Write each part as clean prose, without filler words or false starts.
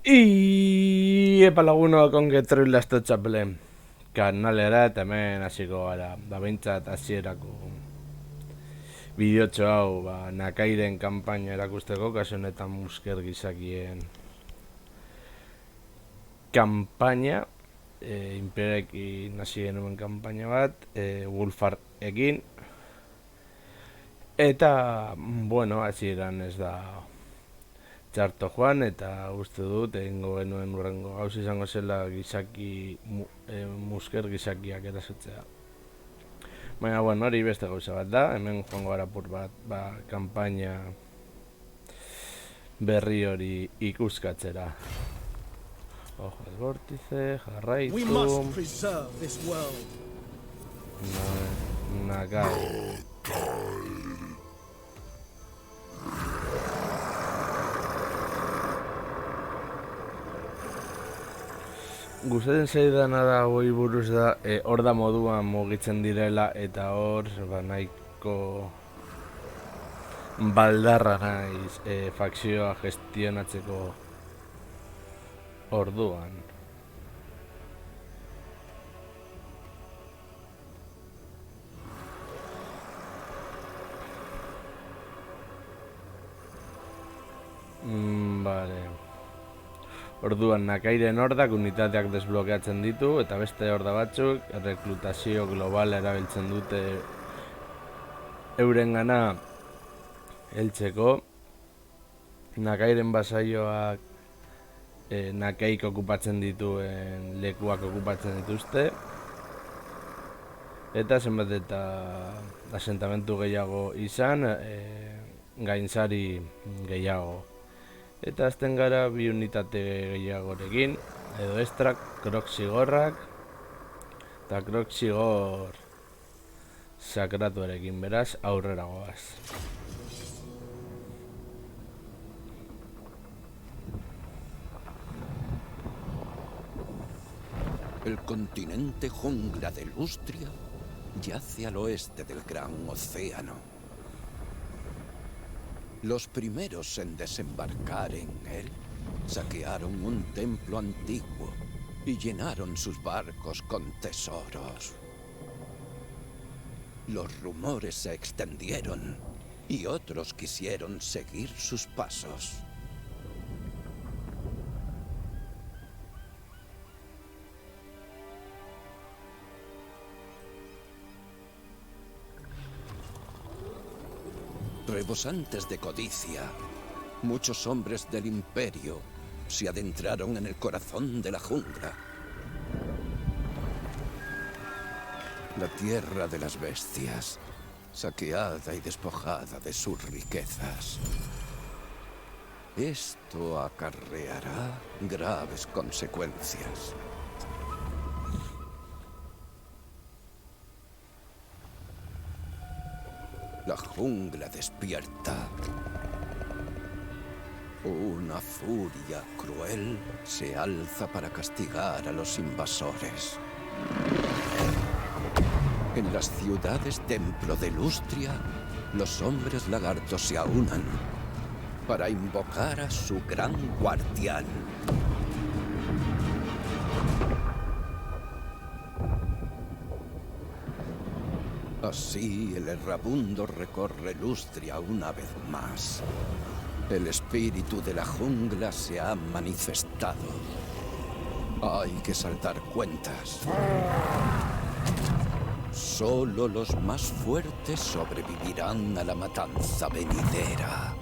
Epa lagunok ongetorri lasto txapelen kanalera eta hemen hasiko gara. Behintzat hasierako bideotxo hau Nakairen kanpaina erakusteko, kasu honetan Musker gizakien kanpaina, Imperekin hasi genuen kanpaina bat, Wolfar egin. Eta, bueno, hasieran ez da txarto joan, eta uste dut egingo genuen urrengo gauz izango zela Musker gizakiak erasotzea. Baina, bueno, hori beste gauza bat da, hemen joango gara apur bat, kanpaina berri hori ikuskatzera. Ojo el vórtice, jarraitu... Nagai. Gustatzen zaidana da hori buruz da, hor da moduan mugitzen direla eta hor nahiko baldarra naiz fakzioa gestionatzeko orduan. Vale. Orduan Nakairen hordak unitateak desblokeatzen ditu eta beste horda batzuk rekrutazio global erabiltzen dute eurengana heltzeko. Nakairen basaioak Nakaik okupatzen dituen lekuak okupatzen dituzte eta zenbat eta asentamentu gehiago izan, gainsari gehiago. Eta azten gara bi unitate gehiagorekin, edo estrak, kroxigorrak eta kroxigor sakratuarekin, beraz aurrera goaz. El continente jungla de Lustria yace al oeste del gran océano. Los primeros en desembarcar en él saquearon un templo antiguo y llenaron sus barcos con tesoros. Los rumores se extendieron y otros quisieron seguir sus pasos. Rebosantes de codicia, muchos hombres del Imperio se adentraron en el corazón de la jungla. La tierra de las bestias, saqueada y despojada de sus riquezas. Esto acarreará graves consecuencias. La jungla despierta. Una furia cruel se alza para castigar a los invasores. En las ciudades templo de Lustria, los hombres lagartos se aunan para invocar a su gran guardián. Así el errabundo recorre Lustria una vez más. El espíritu de la jungla se ha manifestado. Hay que saldar cuentas. Solo los más fuertes sobrevivirán a la matanza venidera.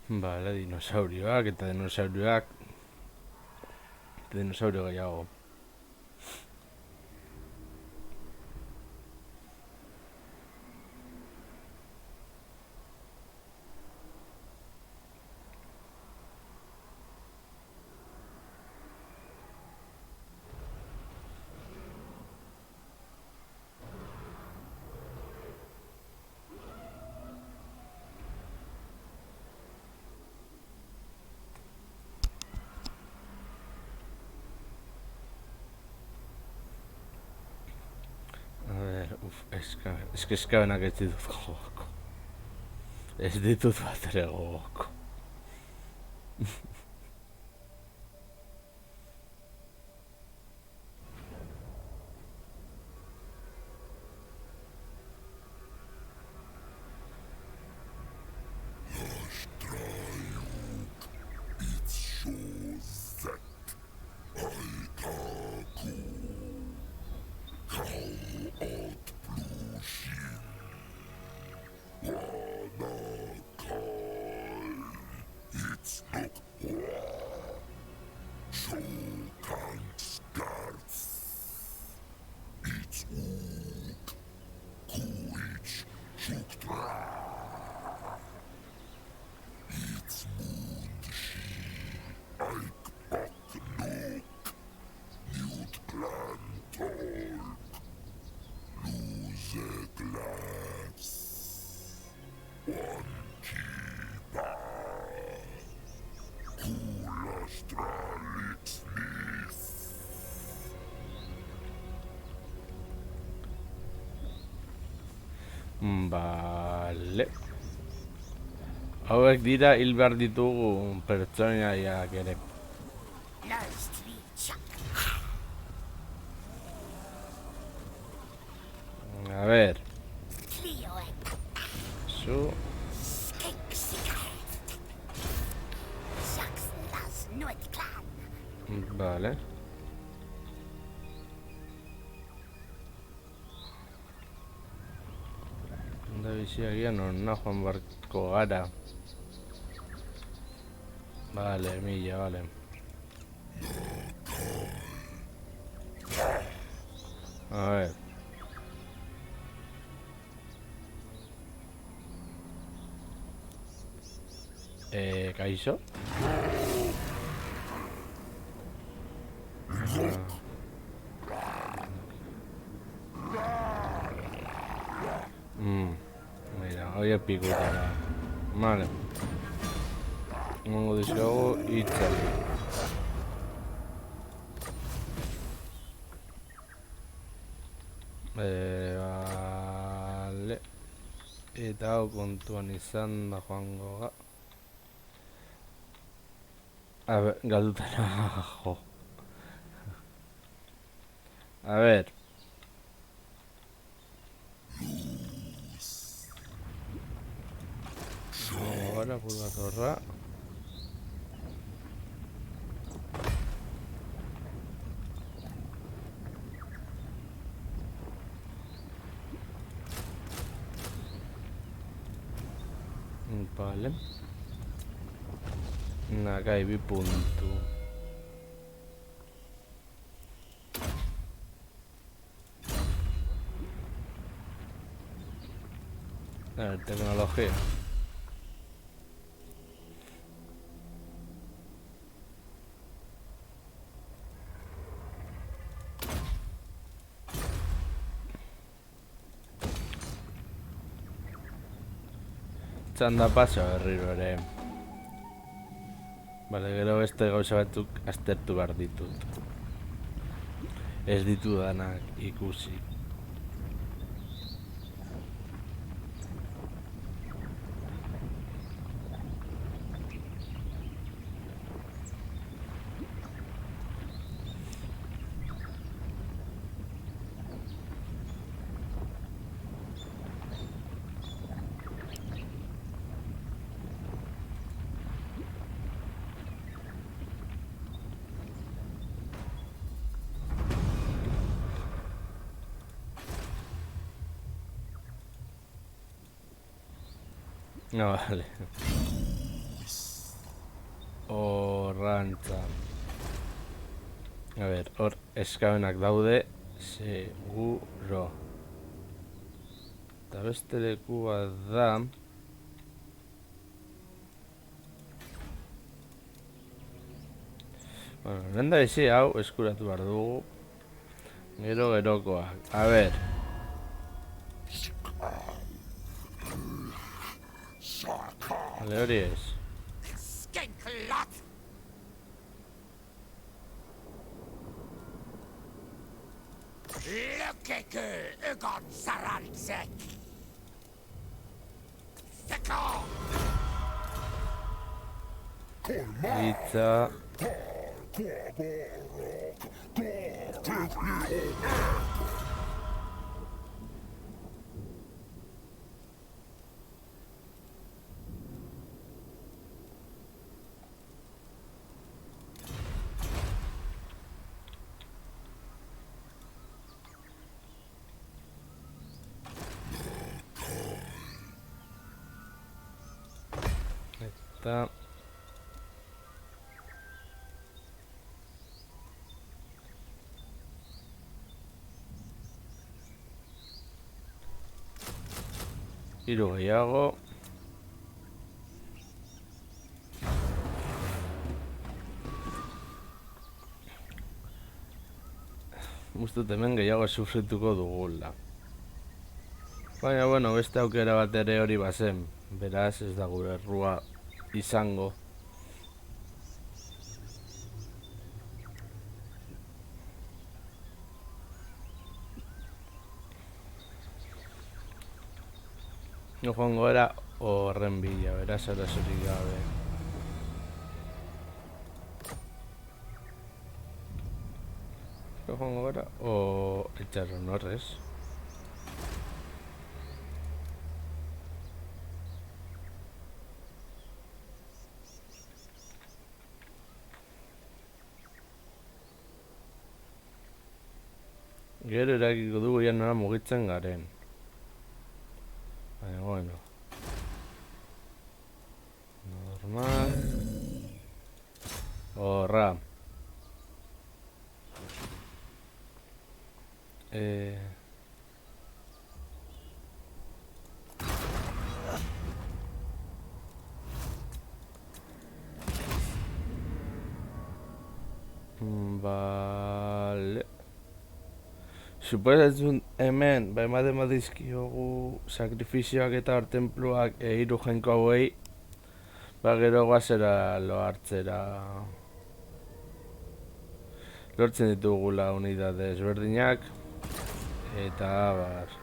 Bale, dinosaurioak eta dinosaurioak. Dinosaurio gehiago. Eskabenak ez ditut gogoko. Ez ditut bat ere gogoko. Bale. Hauek dira hil behar ditugu pertsonaiak ere. A ver. Zu. Vale. Da biziagian hona joan barko gara. Vale, mila, vale. A ver. ¿Kaixo? Mira, hoy es picuta. Vale. Mongo dizkago itzali. Vale. Eta hau kontuan izan da joango ga. A ver, galdutara, jo. A ver. Ahora purgatorra. Vale. Acá hay punto. A ver, tecnología. Txanda paso berriro ere. Bale, gero beste gauza batzuk aztertu behar ditut. Ez ditudanak ikusi. No, vale. Horrantza. A ber, hor eskabenak daude, seguro. Eta beste leku bat da... Bueno, lenda ezi hau eskuratu behar dugu. Gerokoak. A ber. Vale, hori ez. Hitza. Eta... hiru gehiago. Muztut hemen gehiago sufrituko dugula. Baina, bueno, beste aukera bat ere hori bazen. Beraz, ez da gure errua izango. No joango era horren bila, beraz, arazorik gabe. No joango era o etxarron horrez. Gero erakiko dugu ya nola mugitzen garen. Baina, bueno. Normal. Horra. Vale. Suposatzen hemen, ematen badizkiogu sakrifizioak eta templuak hiru jainko hauei, gero guazera lo hartzera. Lortzen ditugula unidade ezberdinak, eta abar.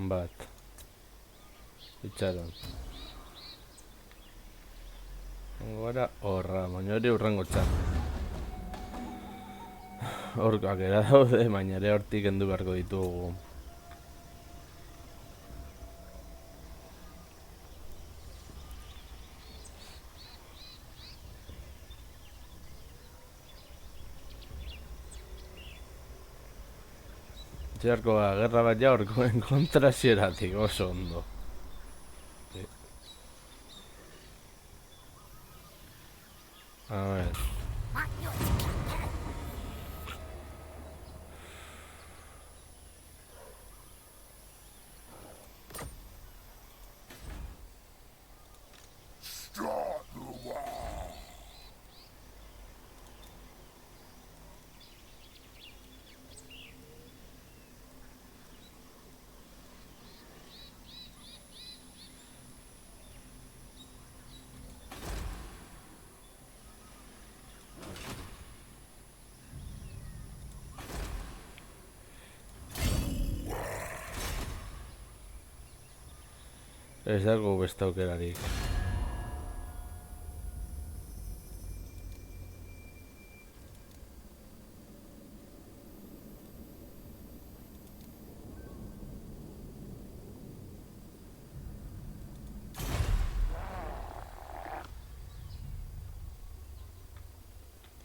Bat. Itxaron. Gora horra, baina hori urrengo txan. Horkoak era daude, baina ere hortik endu beharko ditugu. Txarko gerra bat ja horkoen kontra zieratik oso ondo. A ver. Ez dago beste aukerarik.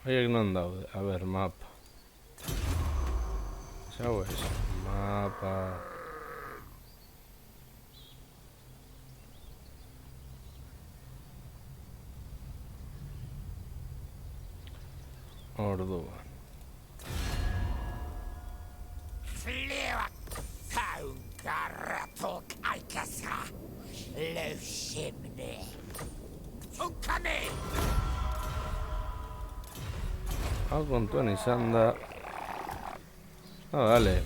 Haiek non daude? A ber, mapa. Hau ez, mapa. Orduan. Fleak, kaunkarratok aikasa, leusimne. Funkane! Hau kontuan izan da. Dale.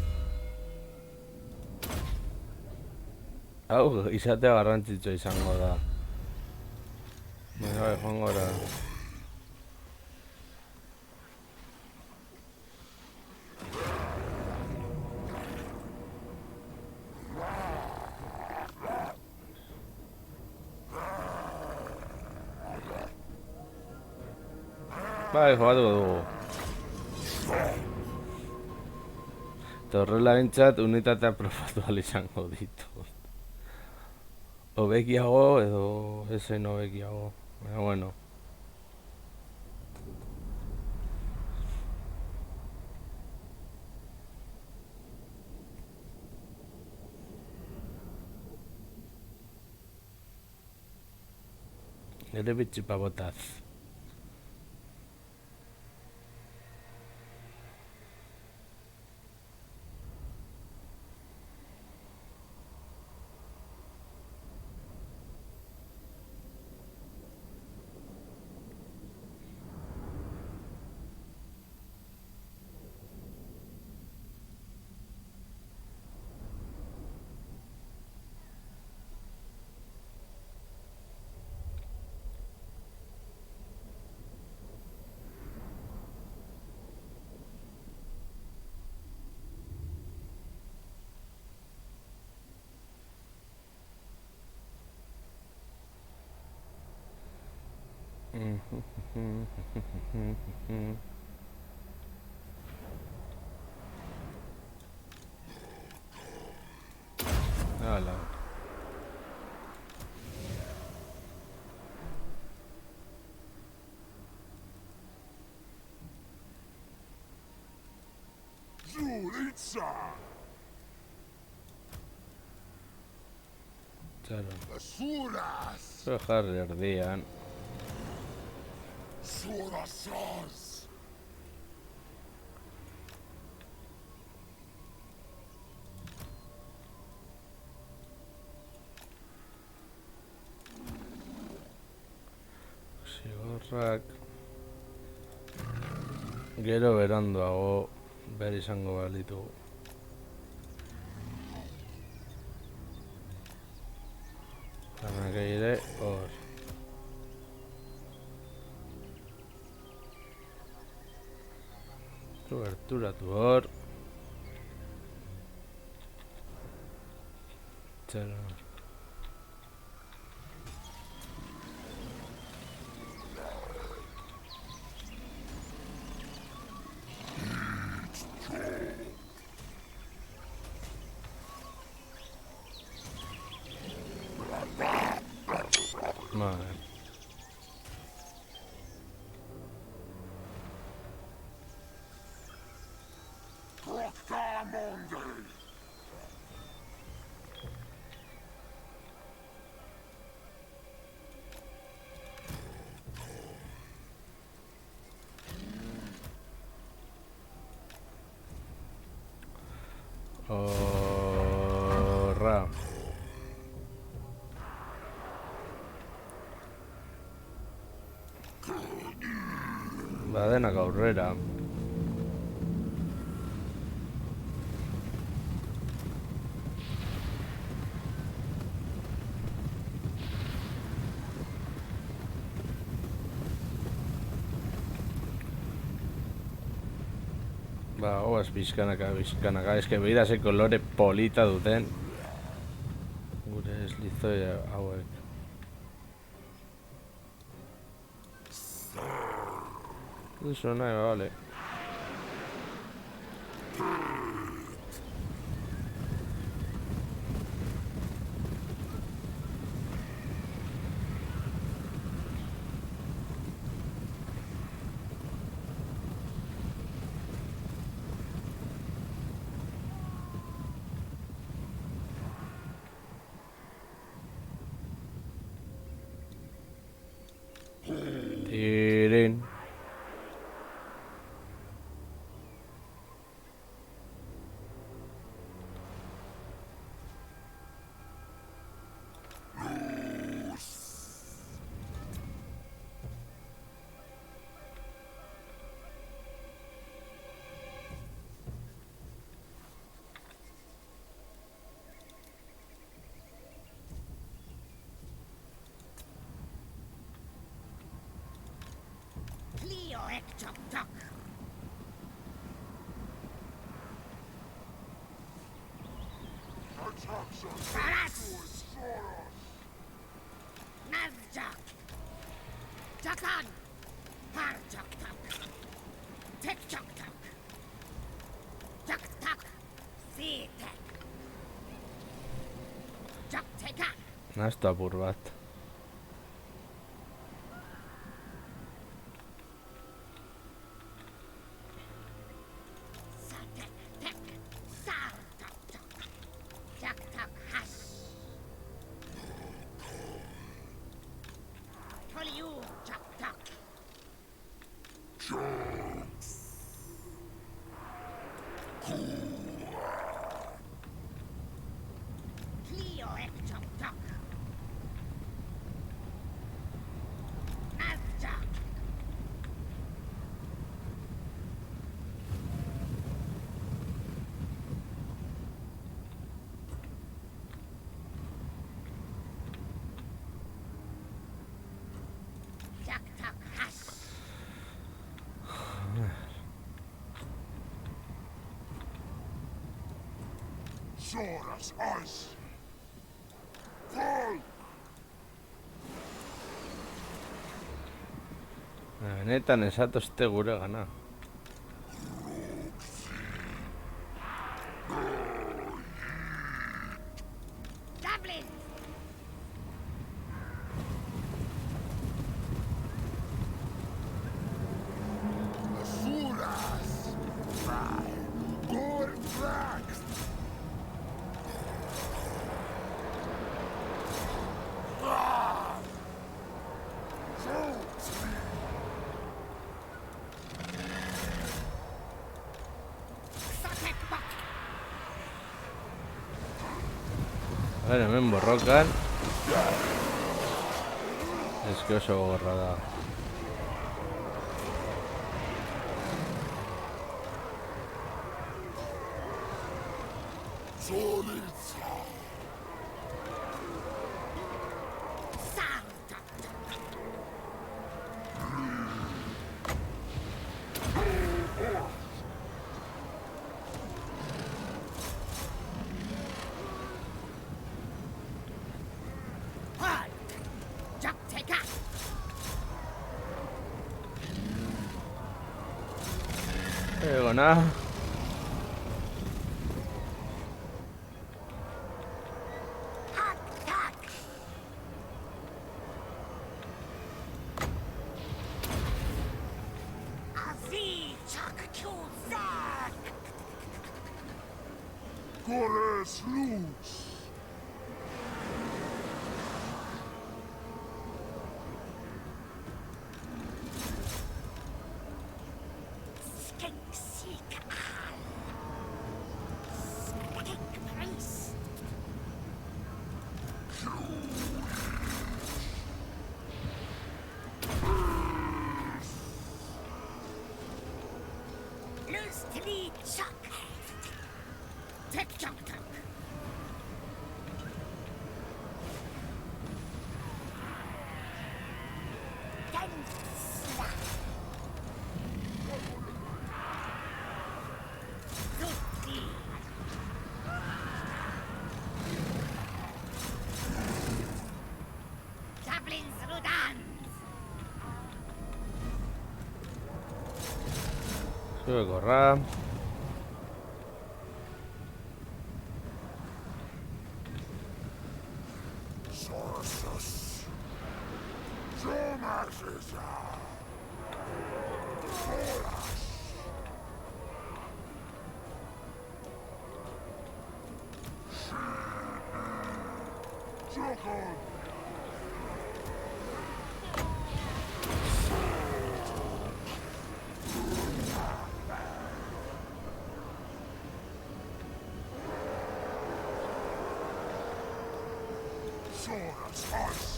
Hau izatea garrantzitsua izango da. Baina, joango da. Bai, jugatuko dugu. Eta horrela entzat unitatea probatu ahal izango ditut. Hobekiago edo esen hobekiago. Baina, bueno. Ere bitxipa botaz. Hala. Zuritsa! Txaron. Suras! Zer jarri erdian. Surasas! Zigorrak. Gero beranduago behar izango balitu. Zanak ere hor. Berturatu hor. Txaron. Vale. Horra. Ba, denak aurrera. Ba, hoaz bizkanaka, bizkanaka. Ez que begira ze kolore polita duten. Gure eslizoia hauek. Eso nahi, vale. Tirin. Cleo Ektok-Tok. Paras. Nazjak. Jakan. Harjok-Tok. Tek-Tok-Tok. Jak-Tok. Seetek. Jak-Teka. Nästöapur bat. Satek-Tek. Sar-Tok-Tok. Jak-Tok-Hash. Toliu-Tok-Tok. Cleo Ektok-Tok. Nazjak. Jak-Tok-Hash. Soras ice. Fall. Benetan esatozte gure gana. Dublin. Suras. Good black. Satek-Bok. A ver, hemen borrokan. Eske oso gogorra da. Solitza. Sar-Tok-Tok. Halt. Jak-Teka. Egona. Attack. Azi-Chak-Chuzak. Gores luz. Skink-Sik-Al. Skink-Priest. Lustri-Chak. Tek-Tok-Tok. Sube corra. Sorceress. Somasisa. Jokon. Soras ice.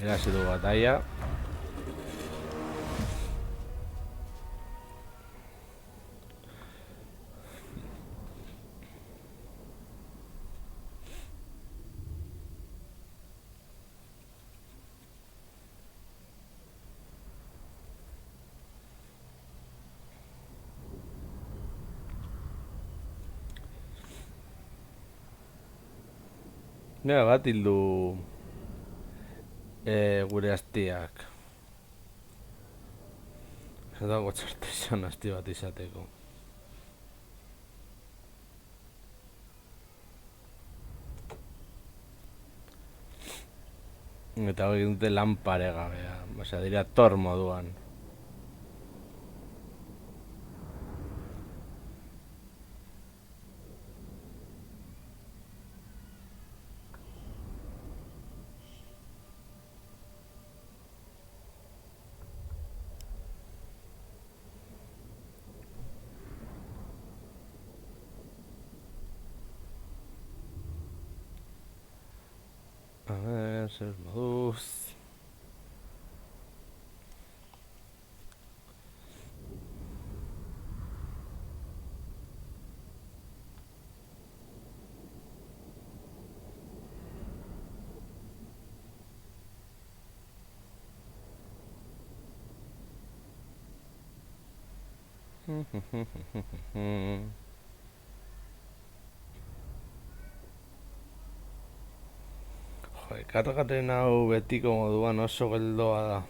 Mira si tu batalla. Nera bat hildu gure astiak. Ez dago txarte izan asti bat izateko. Eta hori dute lan paregabea. Osea, dira Thor moduan. A ver, zer moduz... Joder, kargaten hau betiko moduan oso geldoa da.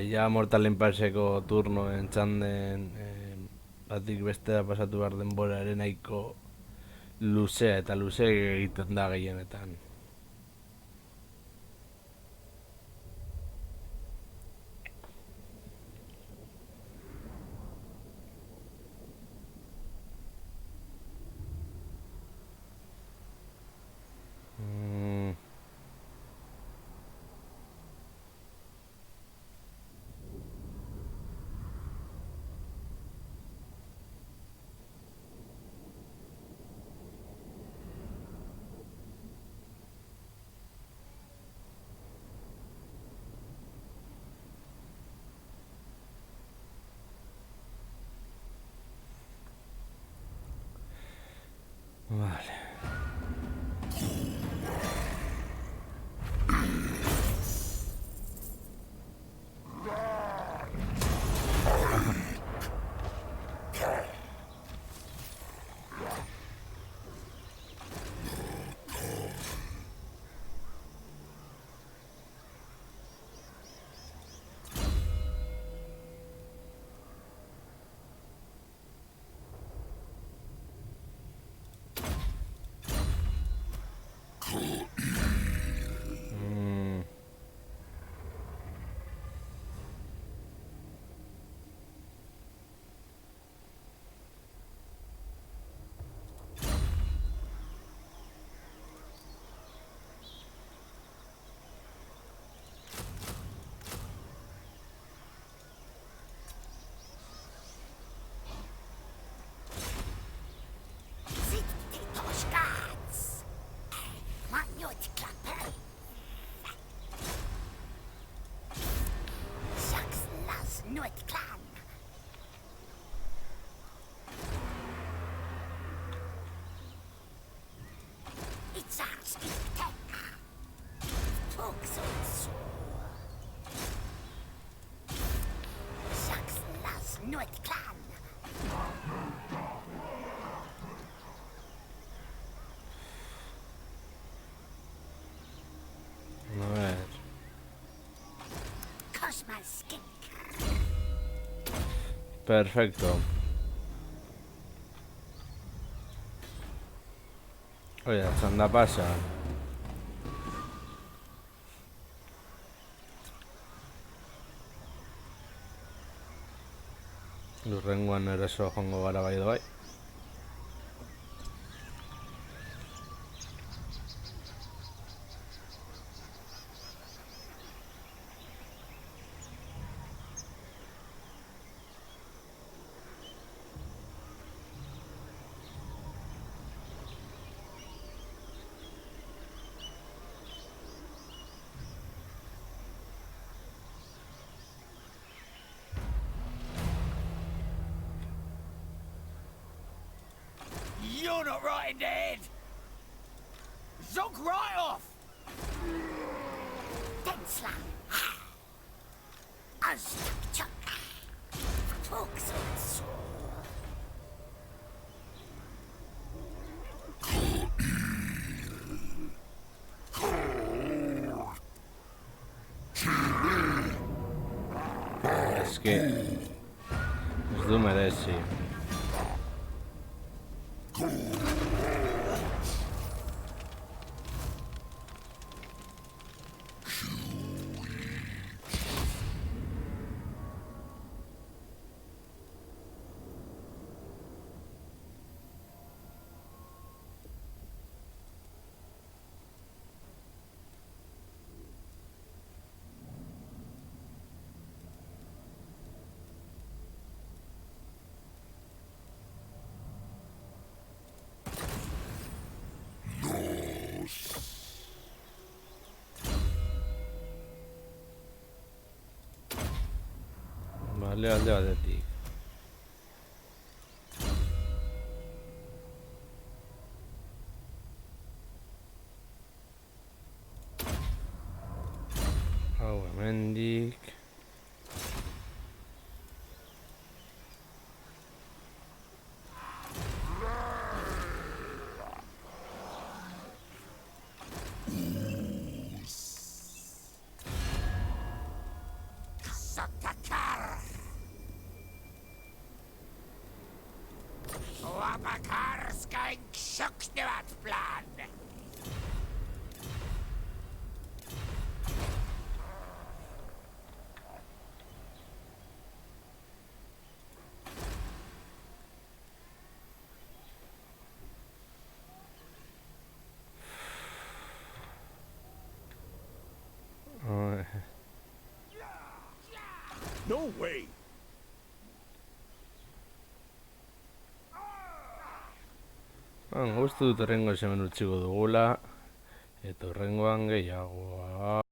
Ja Mortal Empreseko turnoen txanden batik bestera pasatu behar denbora ere nahiko luzea eta luze egiten da gehienetan. Vale. wash my skin. Perfecto. Oye, txanda pasa. Lurrengoan ereso joango gara bai da bai. You're not right in the head. Zonk right off. Denslang. Azuk chuk. Talks. És que... Ez du merezi. Vale, alde batetik. Hau hemendik. Sotakar. Wabakarska in Kshuknevat plan. No way! Uste dut horrengo hemen utziko dugula. Eta horrengoan gehiago.